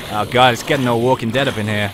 Oh god, it's getting all Walking Dead up in here.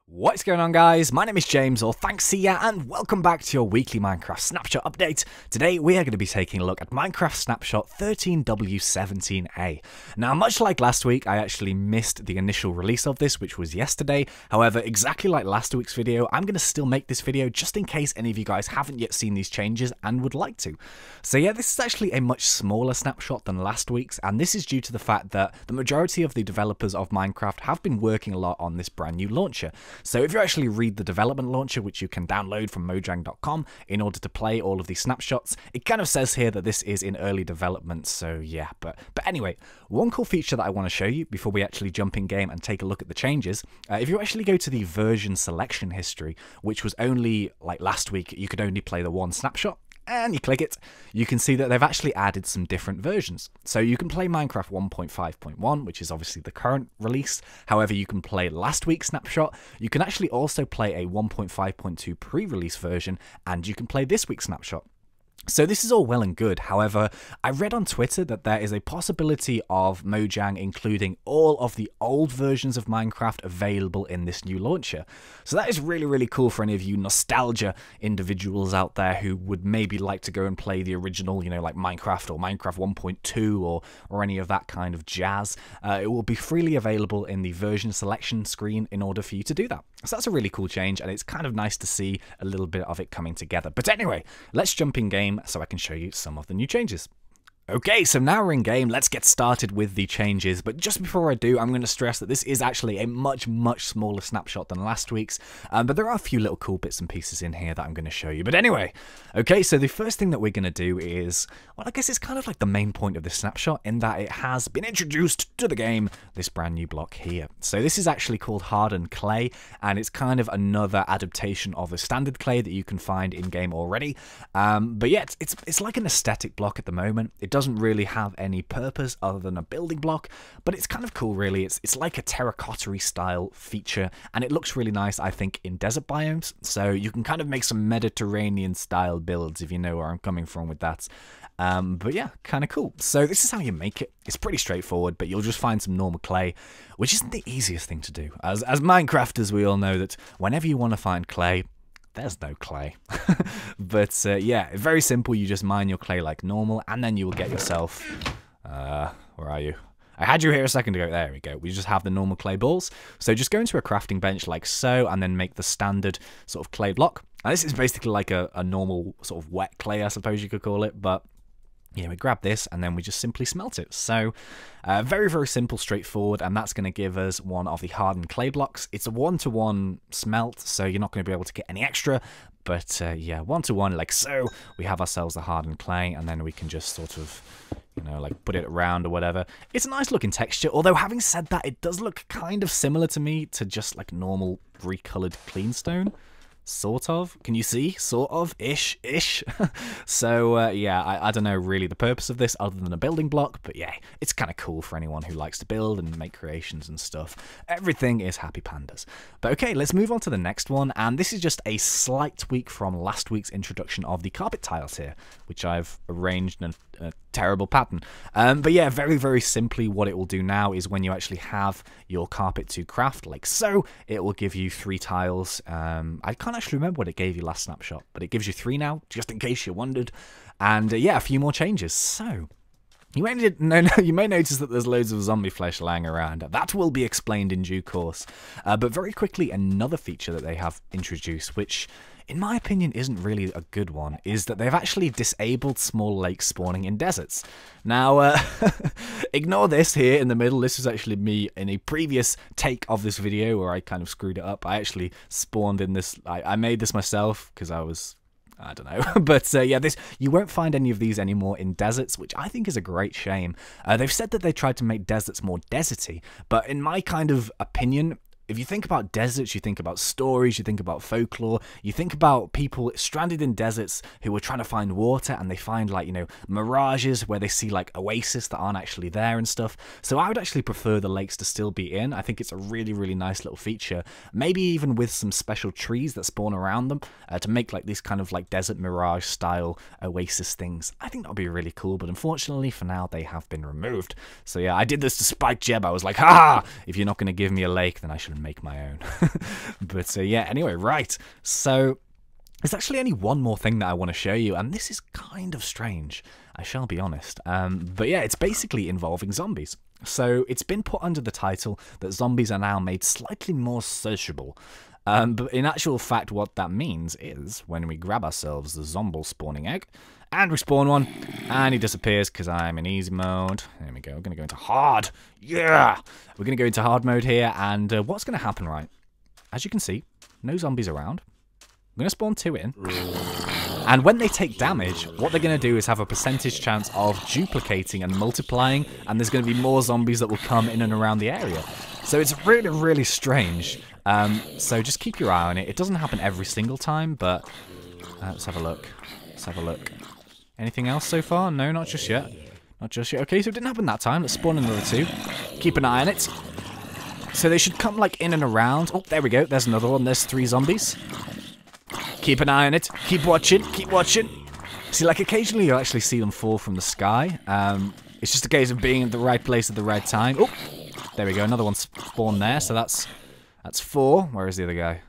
What's going on, guys? My name is James, or ThnxCya, and welcome back to your weekly Minecraft Snapshot update. Today we are going to be taking a look at Minecraft Snapshot 13w17a. Now, much like last week, I actually missed the initial release of this, which was yesterday. However, exactly like last week's video, I'm going to still make this video just in case any of you guys haven't yet seen these changes and would like to. So yeah, this is actually a much smaller snapshot than last week's, and this is due to the fact that the majority of the developers of Minecraft have been working a lot on this brand new launcher. So if you actually read the development launcher, which you can download from mojang.com in order to play all of these snapshots, it kind of says here that this is in early development, so yeah. But anyway, one cool feature that I want to show you before we actually jump in game and take a look at the changes, if you actually go to the version selection history, which was only, like last week, you could only play the one snapshot, and you click it, you can see that they've actually added some different versions. So you can play Minecraft 1.5.1, which is obviously the current release. However, you can play last week's snapshot. You can actually also play a 1.5.2 pre-release version, and you can play this week's snapshot. So this is all well and good. However, I read on Twitter that there is a possibility of Mojang including all of the old versions of Minecraft available in this new launcher. So that is really, really cool for any of you nostalgia individuals out there who would maybe like to go and play the original, you know, like Minecraft or Minecraft 1.2 or any of that kind of jazz. It will be freely available in the version selection screen in order for you to do that. So that's a really cool change, and it's kind of nice to see a little bit of it coming together. But anyway, let's jump in game so I can show you some of the new changes. Okay, so now we're in game, let's get started with the changes, but just before I do, I'm going to stress that this is actually a much smaller snapshot than last week's, but there are a few little cool bits and pieces in here that I'm going to show you. But anyway, okay, so the first thing that we're going to do is, well, I guess it's kind of like the main point of this snapshot, in that it has been introduced to the game, this brand new block here. So this is actually called Hardened Clay, and it's kind of another adaptation of the standard clay that you can find in-game already, but yeah, it's like an aesthetic block at the moment. It doesn't really have any purpose other than a building block, but it's kind of cool, really. It's like a terracotta-y style feature, and it looks really nice, I think, in desert biomes, so you can kind of make some Mediterranean style builds, if you know where I'm coming from with that. But yeah, kind of cool. So this is how you make it. It's pretty straightforward, but you'll just find some normal clay, which isn't the easiest thing to do. As Minecrafters, we all know that whenever you want to find clay, there's no clay. But yeah, very simple. You just mine your clay like normal, and then you will get yourself... where are you? I had you here a second ago. There we go. We just have the normal clay balls. So just go into a crafting bench like so, and then make the standard sort of clay block. And this is basically like a normal sort of wet clay, I suppose you could call it, but... yeah, we grab this and then we just simply smelt it. So very simple, straightforward, and that's going to give us one of the hardened clay blocks. It's a 1-to-1 smelt, so you're not going to be able to get any extra, but yeah, 1-to-1 like so. We have ourselves the hardened clay, and then we can just sort of, you know, like put it around or whatever. It's a nice looking texture, although having said that, it does look kind of similar to me to just like normal recolored clean stone. Sort of. Can you see? Sort of. Ish. So, yeah, I don't know really the purpose of this other than a building block, but yeah, it's kind of cool for anyone who likes to build and make creations and stuff. Everything is happy pandas. But okay, let's move on to the next one, and this is just a slight tweak from last week's introduction of the carpet tiles here, which I've arranged in a terrible pattern. But yeah, very simply, what it will do now is when you actually have your carpet to craft, like so, it will give you 3 tiles. I can't actually remember what it gave you last snapshot, but it gives you 3 now, just in case you wondered. And yeah, a few more changes. So you may notice that there's loads of zombie flesh lying around. That will be explained in due course. But very quickly, another feature that they have introduced, which in my opinion isn't really a good one, is that they've actually disabled small lakes spawning in deserts. Now, ignore this here in the middle. This was actually me in a previous take of this video where I kind of screwed it up. I actually spawned in this, I made this myself because I don't know, but yeah, you won't find any of these anymore in deserts, which I think is a great shame. They've said that they tried to make deserts more deserty, but in my kind of opinion, if you think about deserts, you think about stories, you think about folklore, you think about people stranded in deserts who are trying to find water, and they find, like, you know, mirages where they see like oasis that aren't actually there and stuff. So I would actually prefer the lakes to still be in. I think it's a really, really nice little feature, maybe even with some special trees that spawn around them to make like these kind of like desert mirage style oasis things. I think that would be really cool, but unfortunately for now they have been removed. So yeah, I did this to spite Jeb. I was like, ha! If you're not going to give me a lake, then I should make my own. But yeah, anyway, right. So there's actually only one more thing that I want to show you, and this is kind of strange, I shall be honest. But yeah, it's basically involving zombies. So it's been put under the title that zombies are now made slightly more sociable. But in actual fact, what that means is when we grab ourselves the zombie spawning egg, and we spawn one, and he disappears because I'm in easy mode. There we go. We're going to go into hard. Yeah! We're going to go into hard mode here, and what's going to happen, right? As you can see, no zombies around. I'm going to spawn 2 in. And when they take damage, what they're going to do is have a percentage chance of duplicating and multiplying, and there's going to be more zombies that will come in and around the area. So it's really, really strange. So just keep your eye on it. It doesn't happen every single time, but let's have a look. Let's have a look. Anything else so far? No, not just yet. Not just yet. Okay, so it didn't happen that time. Let's spawn another 2. Keep an eye on it. So they should come like in and around. Oh, there we go. There's another one. There's 3 zombies. Keep an eye on it. Keep watching. Keep watching. See, like occasionally you'll actually see them fall from the sky. It's just a case of being at the right place at the right time. Oh, there we go. Another one spawned there. So that's 4. Where is the other guy?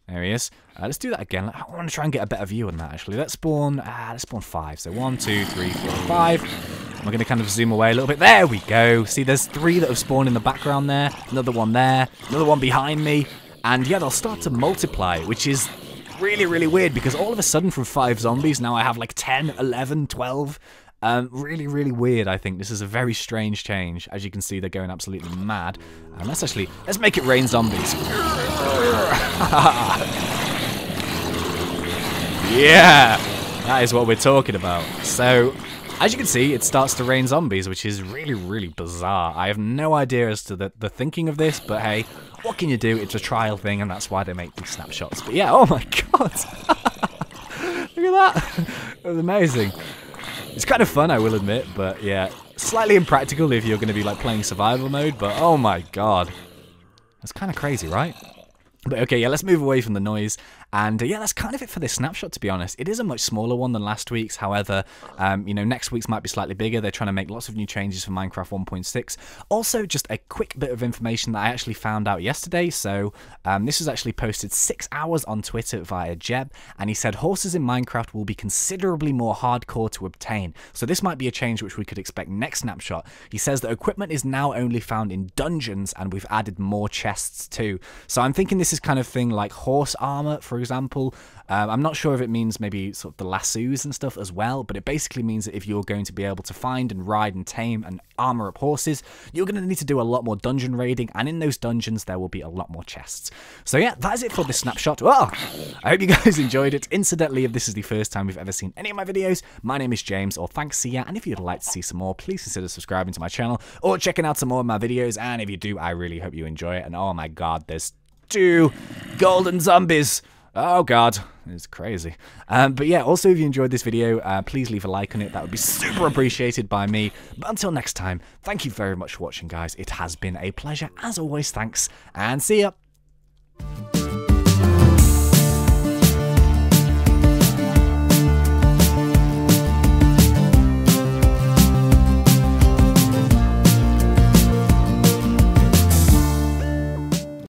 There he is. Let's do that again. I want to try and get a better view on that, actually. Let's spawn 5. So 1, 2, 3, 4, 5. We're going to kind of zoom away a little bit. There we go. See, there's 3 that have spawned in the background there. Another one there. Another one behind me. And yeah, they'll start to multiply, which is really, really weird, because all of a sudden from 5 zombies, now I have like 10, 11, 12. Really, really weird, I think. This is a very strange change. As you can see, they're going absolutely mad. Let's make it rain zombies. Yeah! That is what we're talking about. So, as you can see, it starts to rain zombies, which is really, really bizarre. I have no idea as to the thinking of this, but hey, what can you do? It's a trial thing, and that's why they make these snapshots. But yeah, oh my god! Look at that! That was amazing. It's kind of fun, I will admit, but yeah, slightly impractical if you're going to be like playing survival mode, but oh my god. That's kind of crazy, right? But okay, yeah, let's move away from the noise. And yeah, that's kind of it for this snapshot, to be honest. It is a much smaller one than last week's. However, you know, next week's might be slightly bigger. They're trying to make lots of new changes for Minecraft 1.6. Also, just a quick bit of information that I actually found out yesterday. So, this was actually posted 6 hours on Twitter via Jeb. And he said horses in Minecraft will be considerably more hardcore to obtain. So this might be a change which we could expect next snapshot. He says that equipment is now only found in dungeons, and we've added more chests too. So I'm thinking this is kind of thing like horse armor, for example. I'm not sure if it means maybe sort of the lassos and stuff as well, but it basically means that if you're going to be able to find and ride and tame and armor up horses, you're going to need to do a lot more dungeon raiding, and in those dungeons there will be a lot more chests. So yeah, that is it for this snapshot. Oh, I hope you guys enjoyed it. Incidentally, if this is the first time you've ever seen any of my videos, my name is James, or ThnxCya, and if you'd like to see some more, please consider subscribing to my channel or checking out some more of my videos. And if you do, I really hope you enjoy it. And oh my god, there's 2 golden zombies. Oh god, it's crazy. But yeah, also if you enjoyed this video, please leave a like on it. That would be super appreciated by me. But until next time, thank you very much for watching, guys. It has been a pleasure. As always, thanks, and see ya.